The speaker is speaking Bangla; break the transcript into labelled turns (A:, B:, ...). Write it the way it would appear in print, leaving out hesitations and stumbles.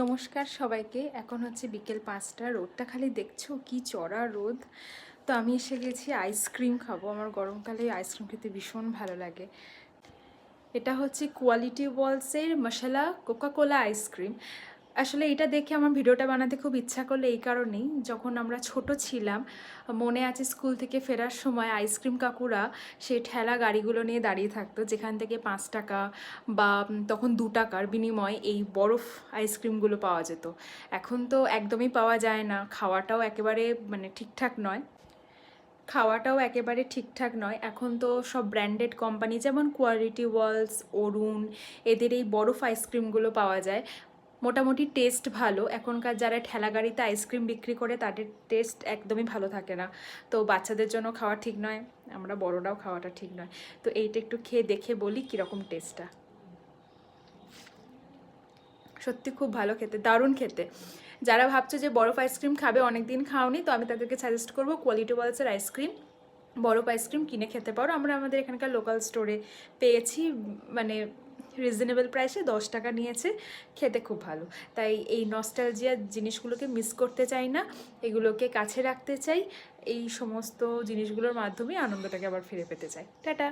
A: নমস্কার সবাইকে। এখন হচ্ছে বিকেল 5টা। রোদটা খালি দেখছো কি চড়া রোদ। তো আমি এসে গেছি আইসক্রিম খাবো। আমার গরমকালে আইসক্রিম খেতে ভীষণ ভালো লাগে। এটা হচ্ছে কোয়ালিটি ওয়ালসের মশলা কোকা কোলা আইসক্রিম। আসলে এটা দেখে আমার ভিডিওটা বানাতে খুব ইচ্ছা করলো এই কারণেই, যখন আমরা ছোট ছিলাম মনে আছে স্কুল থেকে ফেরার সময় আইসক্রিম কাকুরা সেই ঠেলা গাড়িগুলো নিয়ে দাঁড়িয়ে থাকতো, যেখান থেকে 5 টাকা বা তখন 2 টাকার বিনিময়ে এই বরফ আইসক্রিমগুলো পাওয়া যেত। এখন তো একদমই পাওয়া যায় না, খাওয়াটাও একেবারে ঠিকঠাক নয়। এখন তো সব ব্র্যান্ডেড কোম্পানি যেমন কোয়ালিটি ওয়ালস, অরুণ, এদের এই বরফ আইসক্রিমগুলো পাওয়া যায়। মোটামুটি টেস্ট ভালো। এখনকার যারা ঠেলা গাড়িতে আইসক্রিম বিক্রি করে তাদের টেস্ট একদমই ভালো থাকে না। তো বাচ্চাদের জন্য খাওয়া ঠিক নয়, আমরা বড়রাও খাওয়াটা ঠিক নয়। তো এইটা একটু খেয়ে দেখে বলি কীরকম টেস্টটা। সত্যি খুব ভালো খেতে, দারুণ খেতে। যারা ভাবছো যে বরফ আইসক্রিম খাবে, অনেক দিন খাওনি, তো আমি তাদেরকে সাজেস্ট করবো কোয়ালিটি ওয়ালসের আইসক্রিম, বরফ আইসক্রিম কিনে খেতে পারো। আমরা আমাদের এখানকার লোকাল স্টোরে পেয়েছি, মানে রিজনেবল প্রাইসে 10 টাকা নিয়েছে। খেতে খুব ভালো। তাই এই নস্টালজিয়ার জিনিসগুলোকে মিস করতে চাই না, এগুলোকে কাছে রাখতে চাই। এই সমস্ত জিনিসগুলোর মাধ্যমে আনন্দটাকে আবার ফিরে পেতে চাই। টাটা।